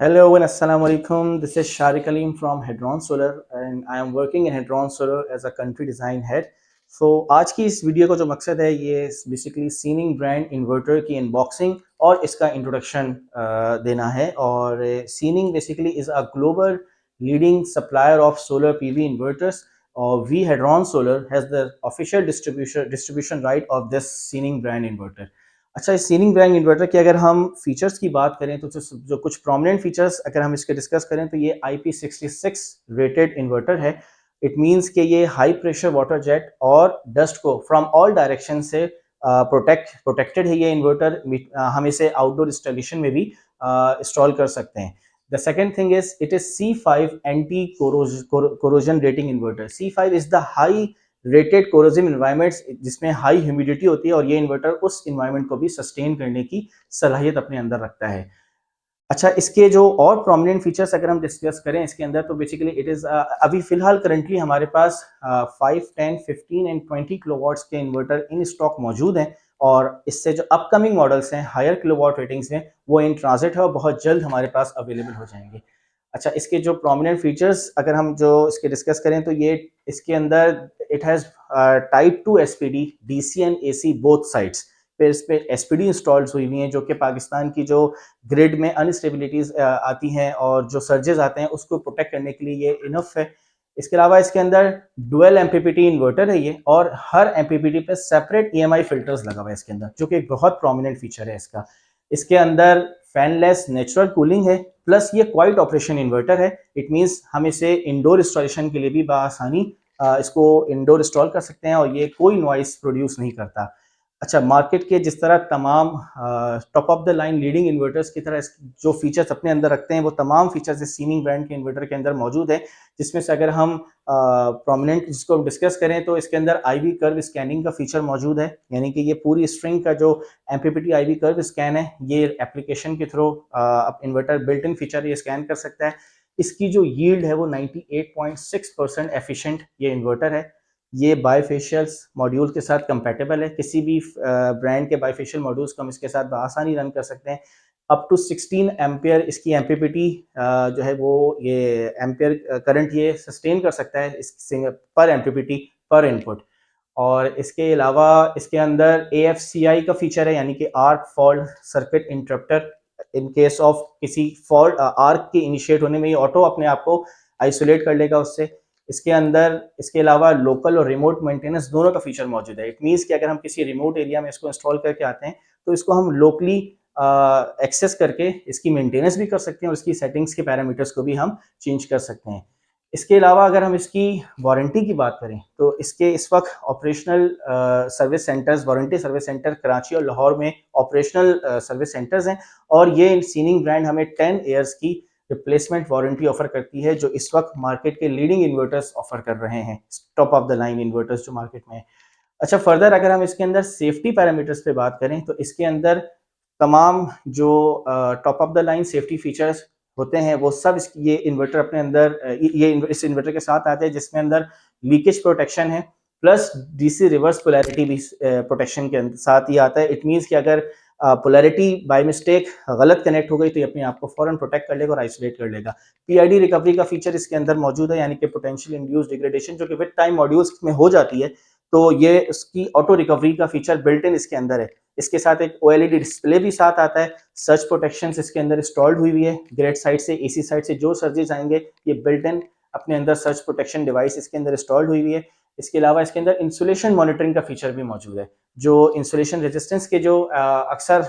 Hello and Assalamu alaikum. This is Sharik Aleem from Hedron Solar and I am working in Hedron Solar as a country design head. So आज की इस video का जो मकसद है ये basically Sineng brand inverter की unboxing और इसका इंट्रोडक्शन देना है। और Sineng basically is a global leading supplier of solar PV inverters और we Hedron solar has the official distribution right of this Sineng brand inverter. अच्छा, इस सीलिंग ब्रांड इन्वर्टर की अगर हम फीचर्स की बात करें तो जो कुछ प्रोमिनेंट फीचर्स अगर हम इसके डिस्कस करें तो ये IP66 रेटेड इन्वर्टर है। इट मींस कि ये हाई प्रेशर वाटर जेट और डस्ट को फ्रॉम ऑल डायरेक्शन से प्रोटेक्टेड है। ये इन्वर्टर हम इसे आउटडोर इंस्टॉलेशन में भी इंस्टॉल कर सकते हैं। The second thing is it is C5 anti corrosion rating inverter. C5 is the high rated corrosive environments जिसमें हाई ह्यूमिडिटी होती है और ये इन्वर्टर उस इन्वायरमेंट को भी सस्टेन करने की सलाहियत अपने अंदर रखता है। अच्छा, इसके जो और प्रोमिनेंट फीचर्स अगर हम डिस्कस करें इसके अंदर तो बेसिकली इट इज़ अभी फिलहाल करंटली हमारे पास 5, 10, 15 एंड 20 किलोवाट्स के इन्वर्टर इन स्टॉक मौजूद हैं और इससे जो अपकमिंग मॉडल्स हैं हायर किलोवाट रेटिंग्स में वो इन ट्रांजिट है और बहुत जल्द हमारे पास अवेलेबल हो जाएंगे। अच्छा, इसके जो प्रोमिनेंट फीचर्स अगर हम जो इसके डिस्कस करें तो ये इसके अंदर it has type 2 SPD DC and AC both sides पे इस पे एसपीडी इंस्टॉल्ड हुई हुई हैं जो कि पाकिस्तान की जो ग्रिड में अनस्टेबिलिटीज आती हैं और जो सर्जेस आते हैं उसको प्रोटेक्ट करने के लिए ये इनफ है। इसके अलावा इसके अंदर डुअल एमपीपीटी इन्वर्टर है ये और हर एमपीपीटी पे सेपरेट ईएमआई फिल्टर्स लगा हुआ है इसके अंदर जो कि एक बहुत प्रोमिनेंट फीचर है इसका। इसके अंदर फैनलेस नेचुरल कूलिंग है प्लस ये क्वाइट ऑपरेशन इन्वर्टर है। इट मींस हम इसे इंडोर इंस्टॉलेशन के लिए भी बआसानी इसको इंडोर इंस्टॉल कर सकते हैं और ये कोई नॉइस प्रोड्यूस नहीं करता। अच्छा, मार्केट के जिस तरह तमाम top of the line leading inverters की तरह जो फीचर्स अपने अंदर रखते हैं वो तमाम फीचर्स इस सीनिंग ब्रांड के इन्वर्टर के अंदर मौजूद है। जिसमें से अगर हम प्रोमिनेंट जिसको डिस्कस करें तो इसके अंदर आईवी कर्व स्कैनिंग का फीचर मौजूद है, यानी कि ये पूरी स्ट्रिंग का जो एमपीपीटी आईवी कर्व स्कैन है ये एप्लीकेशन के through inverter built in feature ये स्कैन कर सकता है। इसकी जो यील्ड है वो 98.6% एफिशिएंट ये इन्वर्टर है। ये बायफेशियल्स मॉड्यूल के साथ कंपैटिबल है। किसी भी ब्रांड के बायफेशियल मॉड्यूल्स को हम इसके साथ बआसानी रन कर सकते हैं। अप टू 16 एम्पियर इसकी एमपीपीटी जो है वो ये एम्पियर करंट ये सस्टेन कर सकता है इस पर एमपीपीटी पर इनपुट। और इसके अलावा इसके अंदर AFCI का फीचर है, यानी कि arc fault circuit interrupter. In case of किसी फॉल्ट आर्क के इनिशिएट होने में ये ऑटो अपने आप को आइसोलेट कर लेगा उससे। इसके अंदर इसके अलावा लोकल और रिमोट मेंटेनेंस दोनों का फीचर मौजूद है। इट मीन्स कि अगर हम किसी रिमोट एरिया में इसको इंस्टॉल करके आते हैं तो इसको हम लोकली एक्सेस करके इसकी मेंटेनेंस भी कर सकते हैं और इसकी सेटिंग्स के पैरामीटर्स को भी हम चेंज कर सकते हैं। इसके अलावा अगर हम इसकी वारंटी की बात करें तो इसके इस वक्त operational service centres warranty service centre Karachi और लाहौर में ऑपरेशनल सर्विस सेंटर्स हैं और ये सीनिंग ब्रांड हमें 10 ईयर्स की रिप्लेसमेंट वारंटी ऑफर करती है जो इस वक्त मार्केट के लीडिंग इन्वर्टर्स ऑफर कर रहे हैं, top of the line inverters जो मार्केट में है। अच्छा, फर्दर अगर हम इसके अंदर सेफ्टी पैरामीटर्स पे बात करें तो इसके अंदर तमाम जो top of the line safety features होते हैं वो सब ये इन्वर्टर अपने अंदर ये इस इन्वर्टर के साथ आते हैं, जिसमें अंदर लीकेज प्रोटेक्शन है प्लस डीसी रिवर्स पोलैरिटी भी प्रोटेक्शन के साथ ही आता है। इट मीन्स कि अगर पोलैरिटी बाय मिस्टेक गलत कनेक्ट हो गई तो ये अपने आप को फौरन प्रोटेक्ट कर लेगा और आइसोलेट कर लेगा। पीआईडी रिकवरी का फीचर इसके अंदर मौजूद है, यानी कि पोटेंशियल इंड्यूस डिग्रेडेशन जो कि विद टाइम मॉड्यूल्स में हो जाती है तो ये उसकी ऑटो रिकवरी का फीचर बिल्ट इन इसके अंदर है। इसके साथ एक OLED डिस्प्ले भी साथ आता है। सर्च प्रोटेक्शन इसके अंदर इंस्टॉल्ड हुई है। ग्रेड साइड से एसी साइड से जो सर्जेस आएंगे ये बिल्ट इन अपने अंदर सर्च प्रोटेक्शन डिवाइस इसके अंदर इंस्टॉल्ड हुई है। इसके अलावा इसके अंदर इंसुलेशन मॉनिटरिंग का फीचर भी मौजूद है जो इंसुलेशन रेजिस्टेंस के जो अक्सर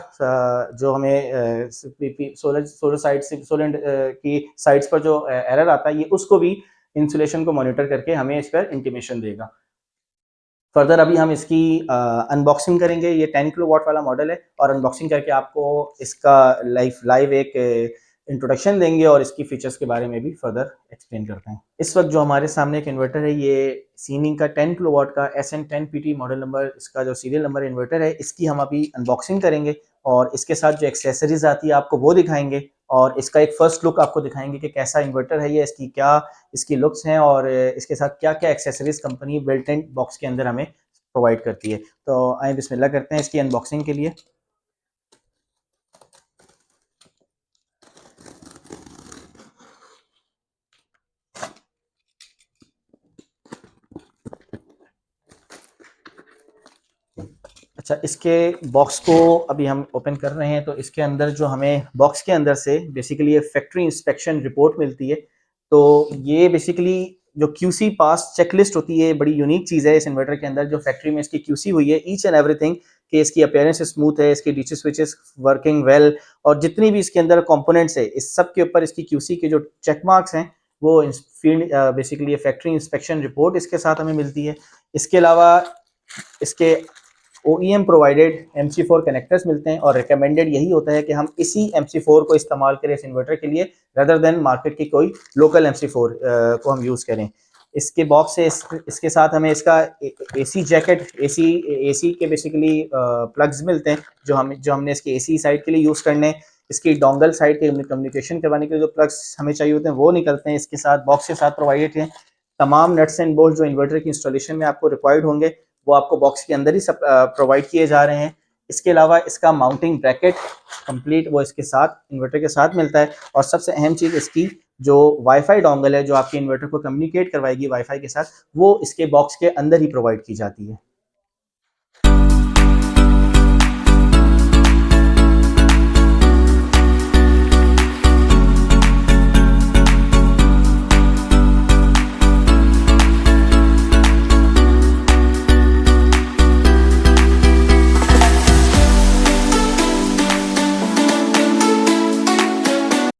जो हमें सोलर साइड से सोलर की साइड्स पर जो एरर आता है ये उसको भी इंसुलेशन को मॉनिटर करके हमें इस पर इंटीमेशन देगा। फर्दर अभी हम इसकी अनबॉक्सिंग करेंगे। ये 10 किलोवाट वाला मॉडल है और अनबॉक्सिंग करके आपको इसका लाइव एक इंट्रोडक्शन देंगे और इसकी फीचर्स के बारे में भी फर्दर एक्सप्लेन करते हैं। इस वक्त जो हमारे सामने एक इन्वर्टर है ये सीनिंग का 10 किलोवाट का SN10PT मॉडल नंबर इसका जो सीरियल नंबर इन्वर्टर है इसकी हम अभी अनबॉक्सिंग करेंगे और इसके साथ जो एक्सेसरीज आती है आपको वो दिखाएंगे और इसका एक फर्स्ट लुक आपको दिखाएंगे कि कैसा इन्वर्टर है ये, इसकी क्या इसकी लुक्स हैं और इसके साथ क्या क्या accessories company built in box के अंदर हमें प्रोवाइड करती है। तो आए बिस्मिल्लाह करते हैं इसकी अनबॉक्सिंग के लिए। अच्छा, इसके बॉक्स को अभी हम ओपन कर रहे हैं, तो इसके अंदर जो हमें बॉक्स के अंदर से बेसिकली ये फैक्ट्री इंस्पेक्शन रिपोर्ट मिलती है। तो ये बेसिकली जो क्यूसी पास चेकलिस्ट होती है, बड़ी यूनिक चीज़ है इस इन्वर्टर के अंदर, जो फैक्ट्री में इसकी क्यूसी हुई है, ईच एंड एवरीथिंग, कि इसकी अपीयरेंस स्मूथ है, इसके डीसी स्विचेस वर्किंग वेल, और जितनी भी इसके अंदर कंपोनेंट्स है, इस सब के ऊपर इसकी क्यूसी के जो चेक मार्क्स हैं, वो फील्ड बेसिकली ये फैक्ट्री इंस्पेक्शन रिपोर्ट इसके साथ हमें मिलती है। इसके अलावा इसके OEM प्रोवाइडेड MC4 कनेक्टर्स मिलते हैं, और रिकमेंडेड यही होता है कि हम इसी MC4 को इस्तेमाल करें इस इन्वर्टर के लिए, रदर देन मार्केट की कोई लोकल MC4 को हम यूज़ करें। इसके बॉक्स से इसके साथ हमें इसका AC जैकेट, AC के बेसिकली प्लग्स मिलते हैं, जो हमने इसके AC साइड के लिए यूज़ करने। इसकी डोंगल साइड के कम्युनिकेशन करवाने के लिए जो प्लग्स हमें चाहिए होते हैं वो निकलते हैं, इसके साथ बॉक्स के साथ प्रोवाइडेड हैं। तमाम नट्स एंड बोल्ट जो इन्वर्टर की इंस्टॉलेशन में आपको रिक्वायर्ड होंगे, वो आपको बॉक्स के अंदर ही सब प्रोवाइड किए जा रहे हैं। इसके अलावा इसका माउंटिंग ब्रैकेट कंप्लीट वो इसके साथ इन्वर्टर के साथ मिलता है, और सबसे अहम चीज़ इसकी जो वाईफाई डोंगल है, जो आपके इन्वर्टर को कम्युनिकेट करवाएगी वाईफाई के साथ, वो इसके बॉक्स के अंदर ही प्रोवाइड की जाती है।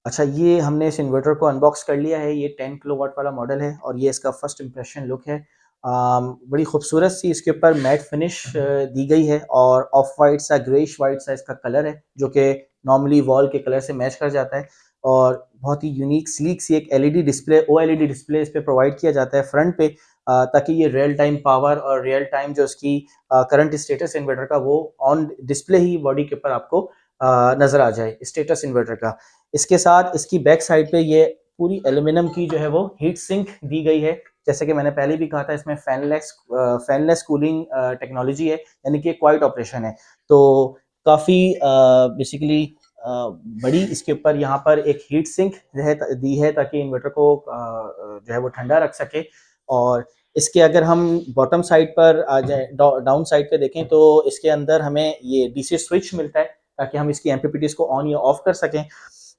अच्छा, ये हमने इस इन्वर्टर को अनबॉक्स कर लिया है। ये 10 किलोवाट वाला मॉडल है, और ये इसका फर्स्ट इंप्रेशन लुक है। बड़ी खूबसूरत सी इसके ऊपर मैट फिनिश दी गई है, और ऑफ वाइट सा, ग्रेइश वाइट सा इसका कलर है, जो कि नॉर्मली वॉल के कलर से मैच कर जाता है। और बहुत ही यूनिक स्लीक सी एक LED डिस्प्ले, OLED डिस्प्ले इस पर प्रोवाइड किया जाता है फ्रंट पे, ताकि ये रियल टाइम पावर और रियल टाइम जो इसकी करंट स्टेटस इन्वर्टर का, वो ऑन डिस्प्ले ही बॉडी के ऊपर आपको नज़र आ जाए, स्टेटस इन्वर्टर का। इसके साथ इसकी बैक साइड पे ये पूरी एल्यूमिनियम की जो है वो हीट सिंक दी गई है। जैसे कि मैंने पहले भी कहा था, इसमें फैनलेस कूलिंग टेक्नोलॉजी है, यानी कि क्वाइट ऑपरेशन है। तो काफ़ी बेसिकली बड़ी इसके ऊपर यहाँ पर एक हीट सिंक दी है, ताकि इन्वर्टर को जो है वो ठंडा रख सके। और इसके अगर हम बॉटम साइड पर आ जाए, डाउन साइड पे देखें, तो इसके अंदर हमें ये DC स्विच मिलता है, ताकि हम इसकी MPPTs को ऑन या ऑफ कर सकें।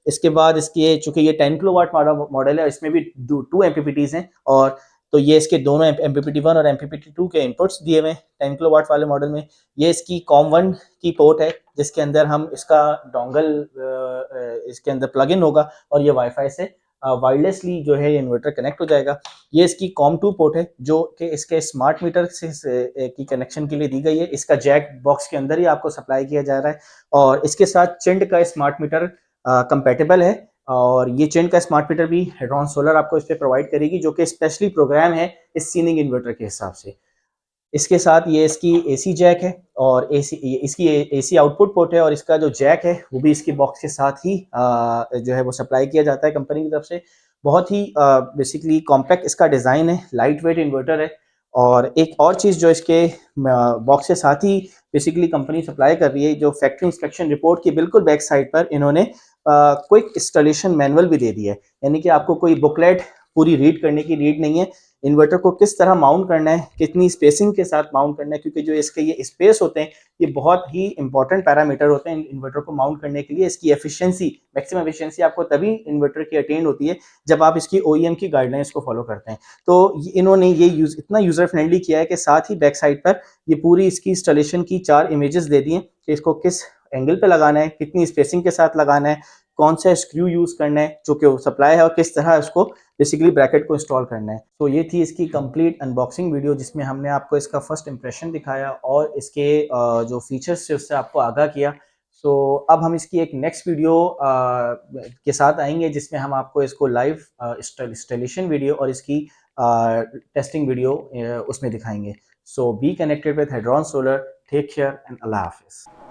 इसके बाद इसके, चूंकि ये 10 किलोवाट मॉडल है, इसमें भी 2 MPPTs हैं, और तो ये इसके दोनों MPPT 1 और MPPT 2 के इनपुट्स दिए हुए हैं 10 किलोवाट वाले मॉडल में। ये इसकी COM1 की पोर्ट है, जिसके अंदर हम इसका डोंगल इसके अंदर प्लग इन होगा, और ये वाईफाई से वायरलेसली जो है ये इन्वर्टर कनेक्ट हो जाएगा। ये इसकी COM2 पोर्ट है, जो कि इसके स्मार्ट मीटर से की कनेक्शन के लिए दी गई है। इसका जैक बॉक्स के अंदर ही आपको सप्लाई किया जा रहा है, और इसके साथ चिंड का स्मार्ट मीटर कंपेटेबल है। और ये चिंड का स्मार्ट मीटर भी हेड्रॉन सोलर आपको इस पर प्रोवाइड करेगी, जो कि स्पेशली प्रोग्राम है इस सीलिंग इन्वर्टर के हिसाब से। इसके साथ ये इसकी AC जैक है, और इसकी AC आउटपुट पोर्ट है, और इसका जो जैक है वो भी इसकी बॉक्स के साथ ही जो है वो सप्लाई किया जाता है कंपनी की तरफ से। बहुत ही बेसिकली कॉम्पैक्ट इसका डिज़ाइन है, लाइट वेट इन्वर्टर है। और एक और चीज़ जो इसके बॉक्स के साथ ही बेसिकली कंपनी सप्लाई कर रही है, जो फैक्ट्री इंस्पेक्शन रिपोर्ट की बिल्कुल बैक साइड पर इन्होंने क्विक इंस्टॉलेशन मैनुअल भी दे दिया है, यानी कि आपको कोई बुकलेट पूरी रीड करने की नीड नहीं है। इन्वर्टर को किस तरह माउंट करना है, कितनी स्पेसिंग के साथ माउंट करना है, क्योंकि जो इसके ये स्पेस होते हैं, ये बहुत ही इंपॉर्टेंट पैरामीटर होते हैं इन्वर्टर को माउंट करने के लिए। इसकी एफिशिएंसी, मैक्सिमम एफिशिएंसी आपको तभी इन्वर्टर की अटेंड होती है जब आप इसकी OEM की गाइडलाइंस को फॉलो करते हैं। तो इन्होंने ये इतना यूजर फ्रेंडली किया है कि साथ ही बैक साइड पर ये पूरी इसकी इंस्टॉलेशन की 4 इमेजेस दे दी हैं, कि इसको किस एंगल पे लगाना है, कितनी स्पेसिंग के साथ लगाना है, कौन सा स्क्रू यूज करना है जो कि सप्लाई है, और किस तरह उसको बेसिकली ब्रैकेट को इंस्टॉल करना है। तो ये थी इसकी कंप्लीट अनबॉक्सिंग वीडियो, जिसमें हमने आपको इसका फर्स्ट इंप्रेशन दिखाया, और इसके जो फीचर्स थे उससे आपको आगाह किया। सो अब हम इसकी एक नेक्स्ट वीडियो के साथ आएंगे, जिसमें हम आपको इसको लाइव इंस्टॉलेशन वीडियो और इसकी टेस्टिंग वीडियो उसमें दिखाएंगे। So be connected with Hedron solar. Take care and अल्लाह हाफिज़।